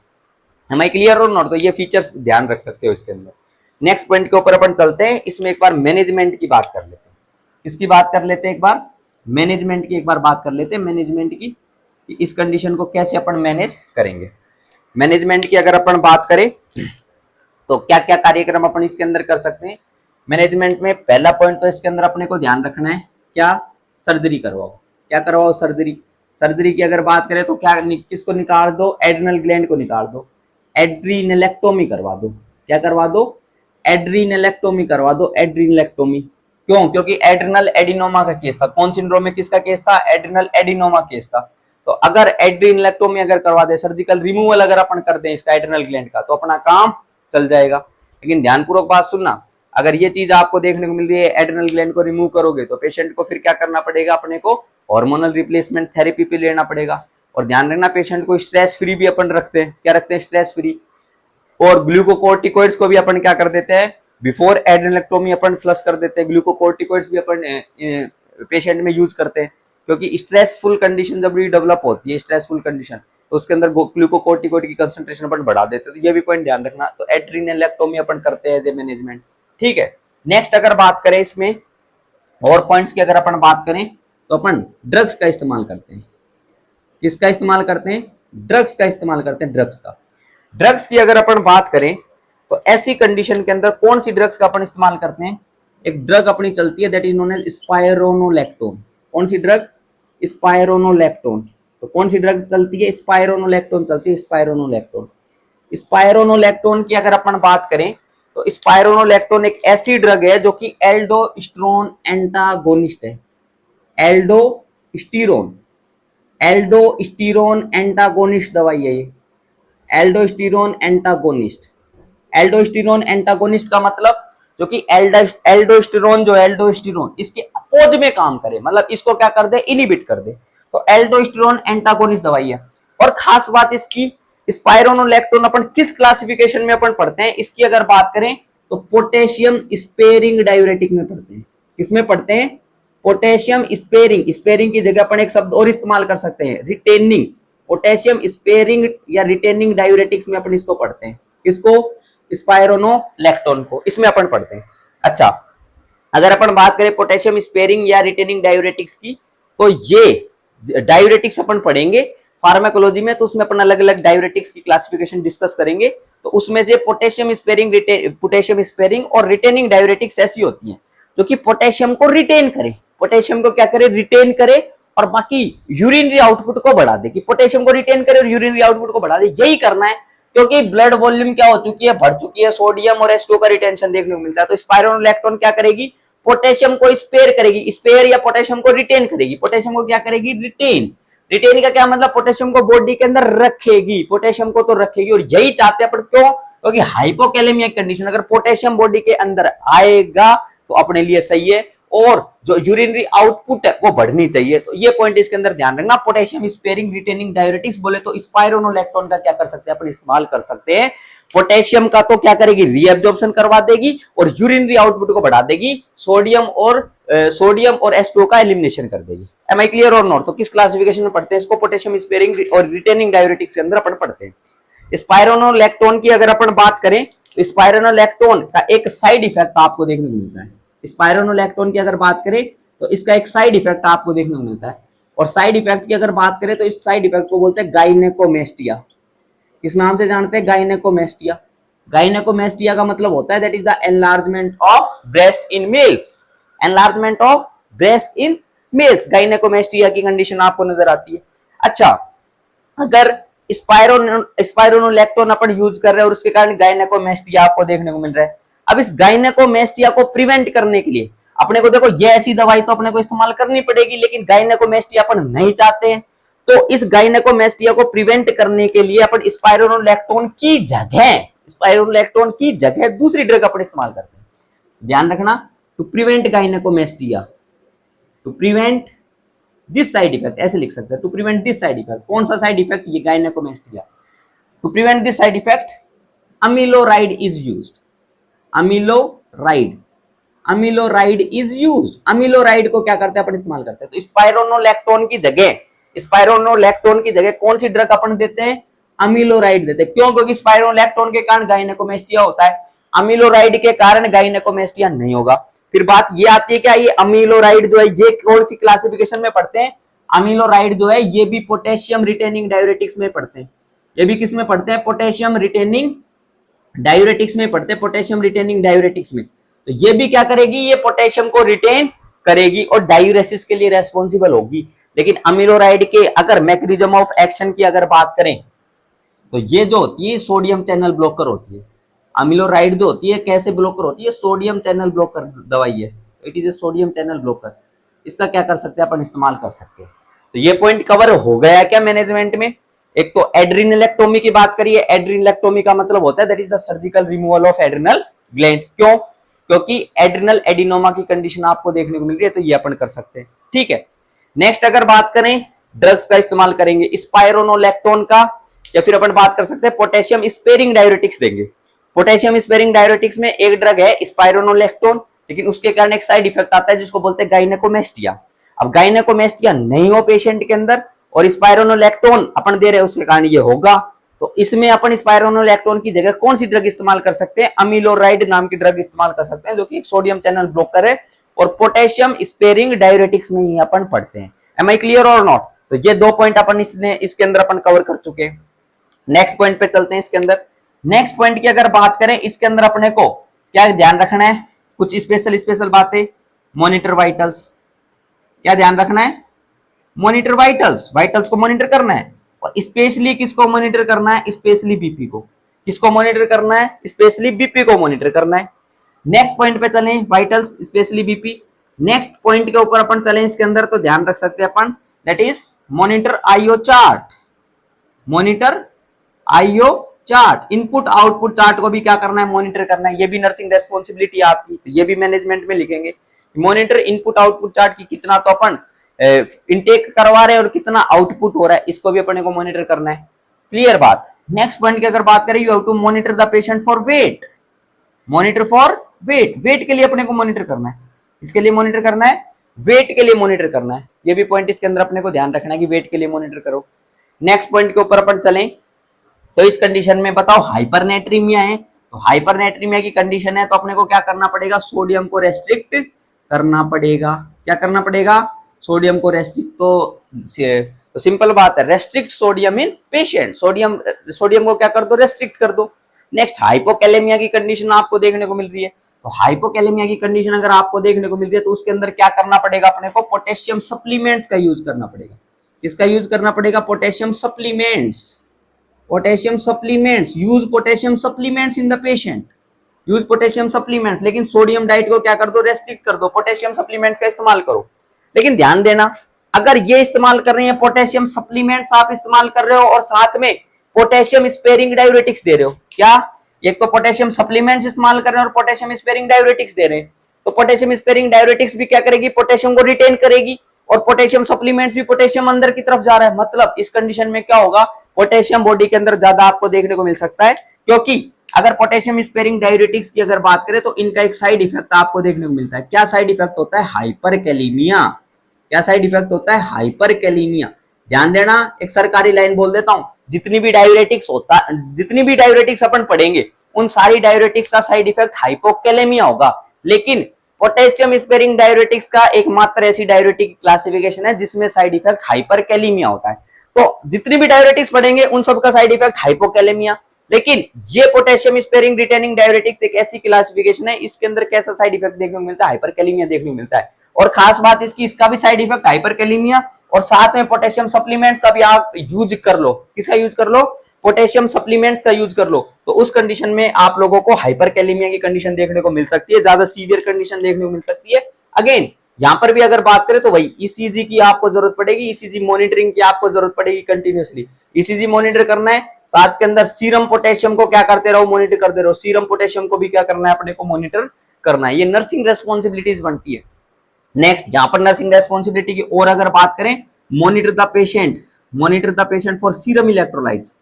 हमें क्लियर और नोट, तो ये फीचर्स ध्यान रख सकते हो इसके अंदर। नेक्स्ट पॉइंट के ऊपर अपन चलते हैं, इसमें एक बार मैनेजमेंट की बात कर लेते हैं। किसकी बात कर लेते हैं, एक बार मैनेजमेंट की एक बार बात कर लेते हैं, मैनेजमेंट की, इस कंडीशन को कैसे अपन मैनेज करेंगे। मैनेजमेंट की अगर अपन बात करें तो क्या क्या कार्यक्रम अपन इसके अंदर कर सकते हैं। मैनेजमेंट में पहला पॉइंट तो इसके अंदर अपने को ध्यान रखना है, क्या, सर्जरी करवाओ। क्या करवाओ, सर्जरी की अगर बात करें तो क्या, किसको निकाल दो, एड्रिनल ग्लैंड को निकाल दो, एड्रीनेलेक्टोमी करवा दो। क्या करवा दो, एड्रीनेलेक्टोमी करवा दो, एड्रीनेलेक्टोमी। क्यों, क्योंकि एड्रिनल एडिनोमा का केस था। कौन सिंड्रोम में किसका केस था, एड्रिनल एडिनोमा केस था। तो अगर एड्रीनेलेक्टोमी अगर करवा दे, सर्जिकल रिमूवल अगर अपन कर दें इसका एड्रिनल ग्लैंड का, तो अपना काम चल जाएगा। लेकिन ध्यानपूर्वक बात सुनना, अगर ये चीज आपको देखने को मिल रही है, एड्रिनल ग्लैंड को रिमूव करोगे तो पेशेंट को फिर क्या करना पड़ेगा, अपने को हार्मोनल रिप्लेसमेंट थेरेपी पे लेना पड़ेगा। और ध्यान रखना, पेशेंट को स्ट्रेस फ्री भी अपन रखते हैं, क्या रखते हैं, स्ट्रेस फ्री। और ग्लूकोकोर्टिकोइड्स को भी अपन क्या कर देते हैं, बिफोर एड्रेनेक्टोमी अपन फ्लश कर देते हैं। ग्लूकोकोर्टिकोइड्स भी अपन पेशेंट में यूज करते हैं, क्योंकि स्ट्रेसफुल कंडीशन जब भी डेवलप होती है, स्ट्रेसफुल कंडीशन, तो उसके अंदर ग्लूकोकोर्टिकोइड की कंसंट्रेशन अपन बढ़ा देते हैं। तो ये भी पॉइंट ध्यान रखना। तो एड्रेनेक्टोमी अपन करते हैं एज ए मैनेजमेंट, ठीक है। नेक्स्ट अगर बात करें इसमें और पॉइंट्स की, अगर अपन बात करें तो अपन ड्रग्स का इस्तेमाल करते हैं। किसका इस्तेमाल करते हैं, ड्रग्स का इस्तेमाल करते हैं, ड्रग्स का। ड्रग्स की अगर अपन बात करें तो ऐसी कंडीशन के अंदर कौन सी ड्रग्स का अपन इस्तेमाल करते हैं, एक ड्रग अपनी चलती है that is known as spironolactone. कौन सी ड्रग, स्पाइरोनोलैक्टोन। तो कौन सी ड्रग चलती है, स्पाइरोनोलैक्टोन चलती है, स्पाइरोनोलैक्टोन। स्पाइरोनोलैक्टोन की अगर अपन बात करें तो स्पाइरोनोलैक्टोन एक ऐसी ड्रग है जो कि एल्डोस्टेरोन एंटागोनिस्ट है। एल्डोस्टेरोन एंटागोनिस्ट दवाई है ये, एल्डोस्टेरोन एंटागोनिस्ट। एल्डोस्टेरोन एंटागोनिस्ट का मतलब जो कि एल्डोस्टेरोन जो एल्डोस्टेरोन इसके अपोज में काम करे, मतलब इसको क्या कर दे, इनिबिट कर दे। तो एल्डोस्टेरोन एंटागोनिस्ट दवाई है। और खास बात इसकी, स्पाइरोनोलैक्टोन अपन किस क्लासिफिकेशन में अपन पढ़ते हैं, इसकी अगर बात करें तो पोटेशियम स्पेयरिंग डायूरेटिक में पढ़ते हैं। किसमें पढ़ते हैं, पोटेशियम स्पेयरिंग। स्पेयरिंग की जगह अपन एक शब्द और इस्तेमाल कर सकते हैं, रिटेनिंग। पोटेशियम स्पेयरिंग या रिटेनिंग डायूरेटिक्स में अपन इसको पढ़ते हैं। किसको, स्पाइरोनोलैक्टोन को, इसमें अपन पढ़ते हैं। अच्छा, अगर अपन बात करें पोटेशियम स्पेयरिंग या रिटेनिंग डायूरेटिक्स की, तो ये डायूरेटिक्स अपन पढ़ेंगे फार्माकोलॉजी में, तो उसमें अपन अलग अलग डायूरेटिक्स की क्लासिफिकेशन डिस्कस करेंगे। तो उसमें से पोटेशियम स्पेयरिंग और रिटेनिंग डायूरेटिक्स ऐसी होती हैं जो कि पोटेशियम को रिटेन करे, पोटेशियम को क्या करे, रिटेन करे, और बाकी यूरिनरी आउटपुट को बढ़ा दे, कि पोटेशियम को रिटेन करे और यूरिनरी आउटपुट को बढ़ा दे, यही करना है। क्योंकि ब्लड वॉल्यूम क्या हो चुकी है, बढ़ चुकी है, सोडियम और H2O का रिटेंशन देखने को मिलता है। तो स्पाइरोनोलैक्टोन क्या करेगी, पोटेशियम को स्पेयर करेगी, स्पेयर या पोटेशियम को रिटेन करेगी। पोटेशियम को क्या करेगी, रिटेन। रिटेन का क्या मतलब, पोटेशियम को बॉडी के अंदर रखेगी, पोटेशियम को तो रखेगी। और यही चाहते हैं, पर क्यों, क्योंकि हाइपोकैलेमिया कंडीशन, अगर पोटेशियम बॉडी के अंदर आएगा तो अपने लिए सही है, और जो यूरिनरी आउटपुट है वो बढ़नी चाहिए। तो ये पॉइंट इसके अंदर ध्यान रखना। पोटेशियम स्पेयरिंग रिटेनिंग डायरेटिक्स बोले तो स्पाइरोनोलैक्टोन का क्या कर सकते हैं अपन, इस्तेमाल कर सकते हैं। पोटेशियम का तो क्या करेगी, रीअब्जॉर्प्शन करवा देगी और यूरिनरी आउटपुट को बढ़ा देगी, सोडियम और H2O का एलिमिनेशन कर देगी। M I clear or not? तो किस क्लासिफिकेशन में पढ़ते हैं इसको, पोटेशियम स्पेयरिंग और रिटेनिंग डायरेटिक्स के अंदर अपन पढ़ते हैं। स्पाइरोनोलैक्टोन की अगर अपन बात करें तो स्पाइरोनोलैक्टोन का एक साइड इफेक्ट आपको देखने को मिलता है। स्पाइरोनोलैक्टोन की अगर बात करें तो इसका एक साइड इफेक्ट आपको देखने को मिलता है। और साइड इफेक्ट की अगर बात करें तो इस साइड इफेक्ट को बोलते हैं गाइनेकोमेस्टिया। किस नाम से जानते हैं, गाइनेकोमेस्टिया। गाइनेकोमेस्टिया का मतलब होता है that is the enlargement of breast in males. Enlargement of breast in males, gynecomastia की कंडीशन आपको नजर आती है। अच्छा, अगर स्पाइरोनोलैक्टोन अपन यूज कर रहे हैं और उसके कारण गाइनेकोमेस्टिया आपको देखने को मिल रहा है। अब इस गाइनेकोमेस्टिया को प्रिवेंट करने के लिए अपने को, देखो ये ऐसी दवाई तो अपने को इस्तेमाल करनी पड़ेगी, लेकिन गाइनेकोमेस्टिया अपन नहीं चाहते हैं। तो इस गाइनेकोमेस्टिया को प्रिवेंट करने के लिए अपन स्पाइरोनोलैक्टोन की जगह दूसरी ड्रग अपन इस्तेमाल करते हैं। ध्यान रखना, to prevent gynaecomastia, to prevent this side effect, ऐसे लिख सकते हैं, to prevent this side effect. कौन सा साइड इफेक्ट, ये gynaecomastia. To prevent this side effect amiloride is used. Amiloride is used. Amiloride को क्या करते हैं अपन, इस्तेमाल करते हैं। तो स्पाइरोनोलैक्टोन की जगह कौन सी ड्रग अपन देते हैं, अमीलोराइड देते हैं। क्यों, क्योंकि स्पाइरोनोलैक्टोन के कारण गाइनेकोमेस्टिया होता है, अमीलोराइड के कारण गाइनेकोमेस्टिया नहीं होगा। फिर बात ये आती है क्या, ये अमीलोराइड जो है ये कौन सी क्लासिफिकेशन में पढ़ते हैं, अमीलोराइड जो है ये भी पोटेशियम रिटेनिंग डायरेटिक्स में पढ़ते हैं। ये भी किस में पढ़ते हैं, पोटेशियम रिटेनिंग डायरेटिक्स में पढ़ते हैं, पोटेशियम रिटेनिंग डायरेटिक्स में। तो ये भी क्या करेगी, ये पोटेशियम को रिटेन करेगी और डायूरेसिस के लिए रेस्पॉन्सिबल होगी। लेकिन अमीलोराइड के अगर मैकेनिज्म ऑफ एक्शन की अगर बात करें तो ये जो होती है सोडियम चैनल ब्लॉकर होती है। अमीलोराइड जो होती है कैसे ब्लॉकर होती है, सोडियम चैनल ब्लॉकर दवाई है, it is a sodium channel blocker. इसका क्या कर सकते हैं अपन, इस्तेमाल कर सकते हैं। तो ये पॉइंट कवर हो गया है क्या मैनेजमेंट में। एक तो एड्रीनलेक्टोमी की बात करिए। एड्रीनलेक्टोमी का मतलब होता है that is the surgical removal of adrenal gland. क्यों, क्योंकि एड्रिनल एडिनोमा की कंडीशन आपको देखने को मिल रही है, तो ये अपन कर सकते हैं। ठीक है, नेक्स्ट अगर बात करें ड्रग्स का इस्तेमाल करेंगे स्पाइरोनोलैक्टोन का, या फिर अपन बात कर सकते हैं पोटेशियम स्पेयरिंग डायरेटिक्स देंगे। पोटेशियम स्पेयरिंग डायरेटिक्स में एक ड्रग है स्पाइरोनोलैक्टोन, लेकिन उसके कारण एक साइड इफेक्ट आता है जिसको बोलते हैं गाइनेकोमेस्टिया। अब गाइनेकोमेस्टिया नहीं हो पेशेंट के अंदर और स्पाइरोनोलैक्टोन अपन दे रहे हैं, उसके कारण ये होगा। तो इसमें अपन स्पाइरोनोलैक्टोन की जगह कौन सी ड्रग इस्तेमाल कर सकते हैं, अमीलोराइड नाम की ड्रग इस्तेमाल कर सकते हैं, जो कि एक सोडियम चैनल ब्लॉकर है और पोटेशियम स्पेयरिंग डायरेटिक्स में ही अपन पढ़ते हैं। M I clear or not? तो ये दो पॉइंट अपन इसके अंदर अपन कवर कर चुके हैं। नेक्स्ट पॉइंट पे चलते हैं। इसके अंदर नेक्स्ट पॉइंट की अगर बात करें, इसके अंदर अपने को क्या ध्यान रखना है, कुछ स्पेशल बातें। मॉनिटर वाइटल्स, क्या ध्यान रखना है, मॉनिटर वाइटल्स को मॉनिटर करना है। और स्पेशली किसको मॉनिटर करना है, स्पेशली बीपी को। किसको मॉनिटर करना है, स्पेशली बीपी को मॉनिटर करना है। नेक्स्ट पॉइंट पे चलें, vitals specially BP. Next point के ऊपर अपन चलें इसके अंदर, तो ध्यान रख सकते हैं अपन that is monitor IO chart. Monitor IO chart, input output chart को भी क्या करना है, मॉनिटर करना है। ये भी नर्सिंग रेस्पॉन्सिबिलिटी आपकी, तो ये भी मैनेजमेंट में लिखेंगे। मॉनिटर इनपुट आउटपुट चार्ट की कितना तो अपन इनटेक करवा रहे हैं और कितना आउटपुट हो रहा है, इसको भी अपने को मॉनिटर करना है। क्लियर बात। नेक्स्ट पॉइंट की अगर बात करें, you have to monitor the patient for weight. Monitor for weight, weight के लिए अपने को मॉनिटर करना है। इसके लिए मॉनिटर करना है, वेट के लिए मॉनिटर करना है। ये भी पॉइंट इसके अंदर अपने को ध्यान रखना है कि वेट के लिए मॉनिटर करो। नेक्स्ट पॉइंट के ऊपर अपन चलें, तो इस कंडीशन में बताओ हाइपरनेट्रीमिया है। तो हाइपरनेट्रीमिया की कंडीशन है तो अपने को क्या करना पड़ेगा, सोडियम को रेस्ट्रिक्ट करना पड़ेगा। क्या करना पड़ेगा, सोडियम को रेस्ट्रिक्ट। तो सिंपल बात है, रेस्ट्रिक्ट सोडियम इन पेशेंट। सोडियम को क्या कर दो, रेस्ट्रिक्ट कर दो। नेक्स्ट हाइपोकैलेमिया की कंडीशन आपको देखने को मिल रही है। तो हाइपोकैलेमिया की कंडीशन अगर आपको देखने को मिलती है तो उसके अंदर क्या करना पड़ेगा अपने को, पोटेशियम सप्लीमेंट्स का यूज करना पड़ेगा। किसका यूज करना पड़ेगा, potassium supplements. Potassium supplements, use potassium supplements in the patient, use potassium supplements. लेकिन सोडियम डाइट को क्या कर दो, रेस्ट्रिक्ट कर दो, पोटेशियम सप्लीमेंट्स का इस्तेमाल करो। लेकिन ध्यान देना, अगर ये इस्तेमाल कर रहे हैं पोटेशियम सप्लीमेंट्स आप इस्तेमाल कर रहे हो और साथ में पोटेशियम स्पेयरिंग डायूरेटिक्स दे रहे हो, क्या एक तो पोटेशियम सप्लीमेंट्स इस्तेमाल कर रहे हैं और पोटेशियम स्पेयरिंग डायूरेटिक्स दे रहे हैं, तो पोटेशियम स्पेयरिंग डायूरेटिक्स भी क्या करेगी, पोटेशियम को रिटेन करेगी और पोटेशियम सप्लीमेंट्स भी पोटेशियम अंदर की तरफ जा रहा है। मतलब इस कंडीशन में क्या होगा, पोटेशियम बॉडी के अंदर ज्यादा आपको देखने को मिल सकता है, क्योंकि अगर पोटेशियम स्पेयरिंग डायूरेटिक्स की अगर बात करें तो इनका एक साइड इफेक्ट आपको देखने को मिलता है। क्या साइड इफेक्ट होता है, हाइपरकैलेमिया। क्या साइड इफेक्ट होता है, हाइपरकैलेमिया। ध्यान देना, एक सरकारी लाइन बोल देता हूं, जितनी भी डायूरेटिक्स अपन पढ़ेंगे उन सारी डायूरेटिक्स का साइड इफेक्ट हाइपोकैलेमिया होगा। लेकिन पोटेशियम स्पेयरिंग डायूरेटिक्स का एकमात्र ऐसी डायूरेटिक क्लासिफिकेशन है जिसमें साइड इफेक्ट हाइपरकैलेमिया होता है। तो जितनी भी डायूरेटिक्स पढ़ेंगे उन सबका साइड इफेक्ट हाइपोकैलेमिया। लेकिन ये पोटेशियम स्पेयरिंग रिटेनिंग डायूरेटिक्स एक ऐसी क्लासिफिकेशन है, इसके अंदर कैसा साइड इफेक्ट देखने को मिलता है, हाइपरकैलेमिया देखने को मिलता है। और खास बात इसकी, इसका भी साइड इफेक्ट हाइपरकैलेमिया और साथ में पोटेशियम सप्लीमेंट्स का भी आप यूज कर लो। किसका यूज कर लो, पोटेशियम सप्लीमेंट्स का यूज कर लो। तो उस कंडीशन में आप लोगों को हाइपरकैलेमिया की कंडीशन देखने को मिल सकती है, ज्यादा सीवियर कंडीशन देखने को मिल सकती है। अगेन यहां पर भी अगर बात करें तो वही ईसीजी की आपको जरूरत पड़ेगी, ईसीजी मॉनिटरिंग की आपको जरूरत पड़ेगी कंटिन्यूअसली। ईसीजी मॉनिटर करना है, साथ के अंदर सीरम पोटेशियम को क्या करते रहो, मॉनिटर करते रहो। सीरम पोटेशियम को भी क्या करना है, अपने को मॉनिटर करना है। ये नर्सिंग रेस्पॉन्सिबिलिटीज बनती है। नेक्स्ट यहां पर नर्सिंग रेस्पॉन्सिबिलिटी की और अगर बात करें, monitor the patient for serum electrolytes.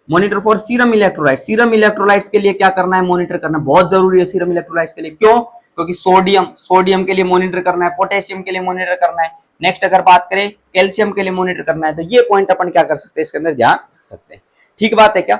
Monitor for serum electrolytes. Serum electrolytes के लिए क्या करना है, मॉनिटर करना बहुत जरूरी है सीरम इलेक्ट्रोलाइट्स के लिए। क्यों, क्योंकि सोडियम के लिए मॉनिटर करना है, पोटेशियम के लिए मॉनिटर करना है। नेक्स्ट अगर बात करें कैल्शियम के लिए मॉनिटर करना है, तो ये पॉइंट अपन क्या कर सकते हैं, इसके अंदर ध्यान रख सकते हैं। ठीक बात है क्या।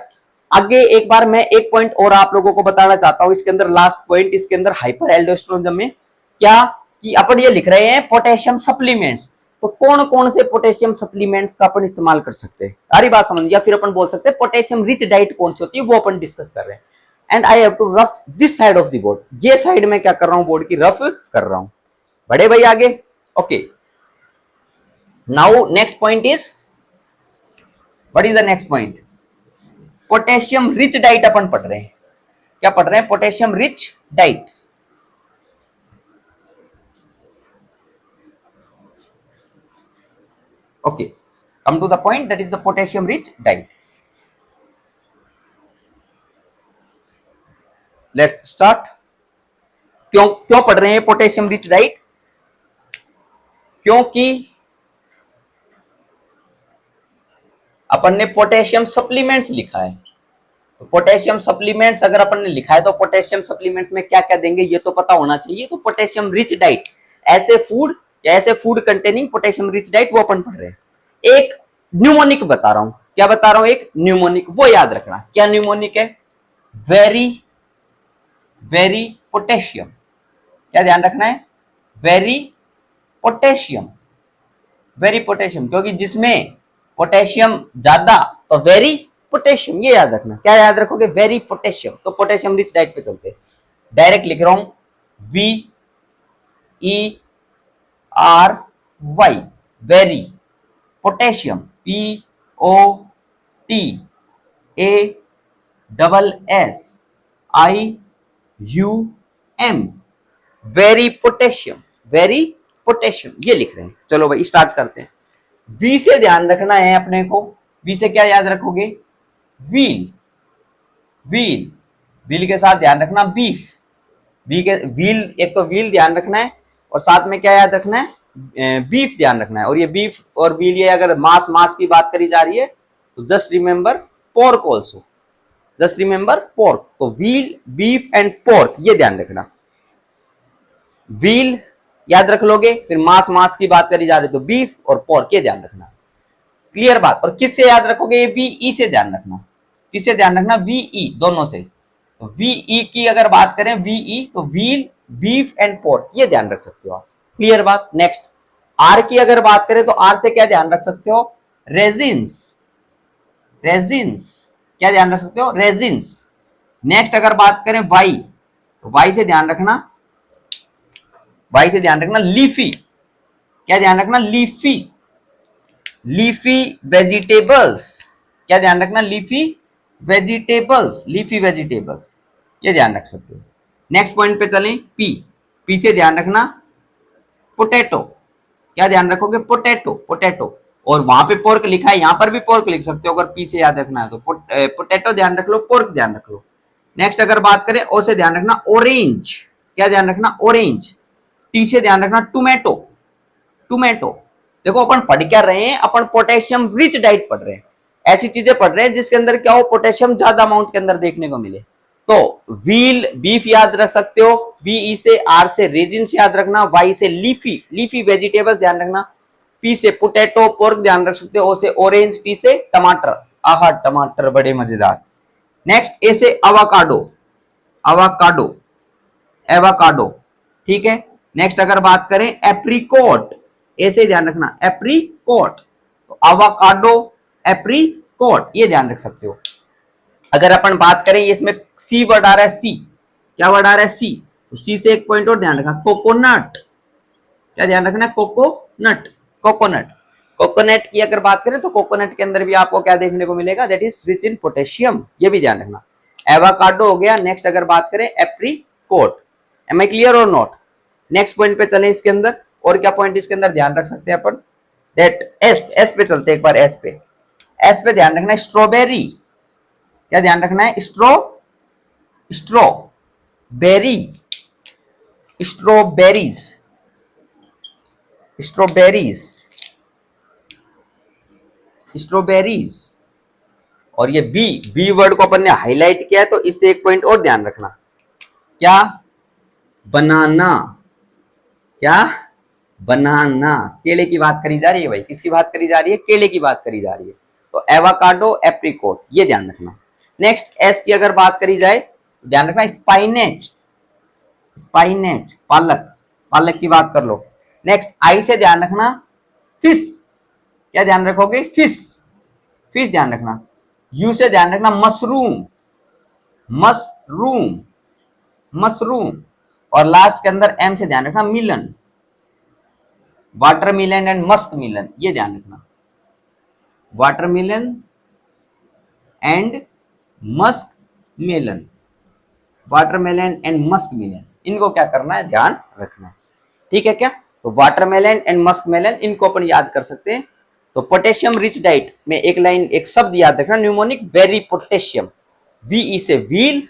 आगे एक बार मैं एक पॉइंट और आप लोगों को बताना चाहता हूं, इसके अंदर लास्ट पॉइंट, इसके अंदर हाइपर एल्डोस्टेरोन में क्या कि अपन ये लिख रहे हैं पोटेशियम सप्लीमेंट्स, तो कौन कौन से पोटेशियम सप्लीमेंट्स का अपन इस्तेमाल कर सकते हैं, सारी बात समझ, या फिर अपन बोल सकते हैं पोटेशियम रिच डाइट कौन सी होती है वो अपन डिस्कस कर रहे हैं। And I have to rough this side of the board, ये साइड में क्या कर रहा हूं, बोर्ड की रफ कर रहा हूं। बड़े भाई आगे, okay. Now next point is, what is the next point, potassium rich diet अपन पढ़ रहे हैं। क्या पढ़ रहे हैं, potassium rich diet. Okay, come to the point, that is the potassium rich diet. Let's start. क्यों क्यों पढ़ रहे हैं पोटेशियम रिच डाइट, क्योंकि अपन ने पोटेशियम सप्लीमेंट्स लिखा है। तो पोटेशियम सप्लीमेंट्स अगर अपन ने लिखा है तो पोटेशियम सप्लीमेंट्स में क्या क्या देंगे ये तो पता होना चाहिए। तो पोटेशियम रिच डाइट, ऐसे फूड या ऐसे food containing potassium rich diet, वो अपन पढ़ रहे हैं। एक न्यूमोनिक बता रहा हूं, क्या बता रहा हूं, एक न्यूमोनिक, वो याद रखना। क्या न्यूमोनिक है, वेरी वेरी पोटेशियम। क्या ध्यान रखना है, वेरी पोटेशियम, वेरी पोटेशियम, क्योंकि जिसमें पोटेशियम ज्यादा तो वेरी पोटेशियम, ये याद रखना। क्या याद रखोगे, वेरी पोटेशियम। तो पोटेशियम रिच डाइट पे चलते, डायरेक्ट लिख रहा हूं, VERY, very potassium, POTASSIUM, very potassium, very potassium, ये लिख रहे हैं। चलो भाई स्टार्ट करते हैं। वी से ध्यान रखना है अपने को, वी से क्या याद रखोगे, व्हील, व्हील, व्हील के साथ ध्यान रखना बीफ, व्हील, एक तो व्हील ध्यान रखना है और साथ में क्या याद रखना है, बीफ ध्यान रखना है। और ये बीफ और व्हील, ये अगर मांस की बात करी जा रही है तो just remember pork also, just remember pork. तो व्हील, बीफ एंड पोर्क, ये ध्यान रखना। व्हील याद रख लोगे, फिर मांस की बात करी जा रही है तो बीफ और पोर्क, ये ध्यान रखना। क्लियर बात। और किससे याद रखोगे, ये VE से ध्यान रखना। किससे ध्यान रखना, VE, दोनों से। तो VE की अगर बात करें, VE तो व्हील, बीफ एंड पोर्क, ये ध्यान रख सकते हो आप। क्लियर बात। नेक्स्ट R की अगर बात करें तो R से क्या ध्यान रख सकते हो, रेजिन्स, रेजिन्स, क्या ध्यान रख सकते हो, रेजिन्स। नेक्स्ट अगर बात करें Y, वाई से ध्यान रखना, वाई से ध्यान रखना लीफी, क्या ध्यान रखना, लीफी, लीफी वेजिटेबल्स, क्या ध्यान रखना, लीफी वेजिटेबल्स, लीफी वेजिटेबल्स, ये ध्यान रख सकते हो। नेक्स्ट पॉइंट पे चलें, पी, पी से ध्यान रखना पोटैटो, क्या ध्यान रखोगे, पोटैटो, पोटैटो, और वहां पे पोर्क लिखा है, यहां पर भी पोर्क लिख सकते हो अगर पी से याद रखना है तो। पोटैटो ध्यान रख लो, पोर्क ध्यान रख लो। नेक्स्ट अगर बात करें ओ से ध्यान रखना ऑरेंज, क्या ध्यान रखना, ऑरेंज। टी से ध्यान रखना टोमेटो, टोमेटो। देखो अपन पढ़ क्या रहे हैं, अपन पोटेशियम रिच डाइट पढ़ रहे हैं, ऐसी चीजें पढ़ रहे हैं जिसके अंदर क्या हो, पोटेशियम ज्यादा अमाउंट के अंदर देखने को मिले। तो व्हील, बीफ याद रख सकते हो, वी से, आर से रेजिन्स याद रखना, वाई से लीफी, लीफी वेजिटेबल्स ध्यान रखना, पी से पोटैटो, पोर्क ध्यान रख सकते हो, ओ से ऑरेंज, टी से टमाटर, आहा टमाटर बड़े मजेदार। नेक्स्ट ए से अवाकाडो, अवाकाडो, एवाकाडो, ठीक है। नेक्स्ट अगर बात करें एप्रीकोट, ए से ध्यान रखना एप्रीकोट, तो अवाकाडो, एप्रीकोट, ये ध्यान रख सकते हो। अगर अपन बात करें इसमें सी वर्ड आ रहा है, सी, क्या वर्ड आ रहा है, सी, तो सी से एक पॉइंट और ध्यान रखना कोकोनट, क्या ध्यान रखना, कोकोनट, कोकोनट। कोकोनट की अगर बात करें तो कोकोनट के अंदर भी आपको क्या देखने को मिलेगा, that is rich in potassium, ये भी ध्यान रखना। एवाकाडो हो गया। नेक्स्ट अगर बात करें apricot, M I clear or not. Next point पे चले, इसके अंदर और क्या पॉइंट इसके अंदर ध्यान रख सकते हैं अपन, दैट एस, एस पे चलते एक बार, एस पे, एस पे ध्यान रखना स्ट्रॉबेरी, क्या ध्यान रखना है, स्ट्रॉबेरी, स्ट्रॉबेरीज, स्ट्रॉबेरीज, स्ट्रॉबेरीज। और ये बी, बी वर्ड को अपन ने हाईलाइट किया है तो इससे एक पॉइंट और ध्यान रखना, क्या, बनाना, क्या, बनाना, केले की बात करी जा रही है भाई, किसकी बात करी जा रही है, केले की बात करी जा रही है। तो एवाकाडो, एप्रीकोट, ये ध्यान रखना। नेक्स्ट एस की अगर बात करी जाए तो ध्यान रखना स्पाइनेच, स्पाइनेच, पालक, पालक की बात कर लो। नेक्स्ट आई से ध्यान रखना फिश, क्या ध्यान रखोगे, फिश, फिश ध्यान रखना। यू से ध्यान रखना मशरूम, मशरूम, मशरूम। और लास्ट के अंदर एम से ध्यान रखना melon, watermelon and musk melon, ये ध्यान रखना, watermelon and musk melon, watermelon and musk melon, इनको क्या करना है, ध्यान रखना है, ठीक है क्या। तो वाटरमेलन एंड मस्क मेलन, इनको अपन याद कर सकते हैं। तो पोटेशियम रिच डाइट में एक लाइन, एक शब्द याद रखना, न्यूमोनिक वेरी पोटेशियम, वी से व्हील,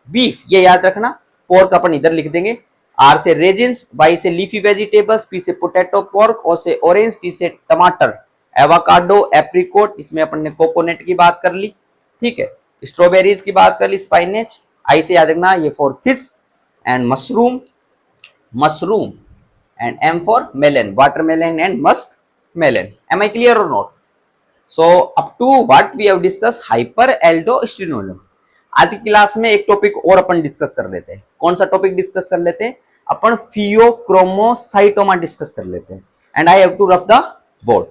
बीफ, ये याद रखना। पोर्क अपन इधर लिख देंगे, आर से रेजिन्स, वाई से लीफी वेजिटेबल्स, पी से पोटैटो, पोर्क, ओ से ऑरेंज, टी से टमाटर, एवाकाडो, एप्रीकोट, इसमें अपन ने कोकोनट की बात कर ली, ठीक है, स्ट्रॉबेरीज की बात कर ली, स्पाइनेच, आई से याद रखना ये for fish and mushroom, mushroom, and M for melon, watermelon and musk melon. Am I clear or not? So up to what we have discussed hyperaldosteronism. आज की क्लास में एक टॉपिक और अपन डिस्कस कर लेते हैं। कौन सा टॉपिक डिस्कस कर लेते हैं अपन, फियोक्रोमोसाइटोमा डिस्कस कर लेते हैं। And I have to rough the board.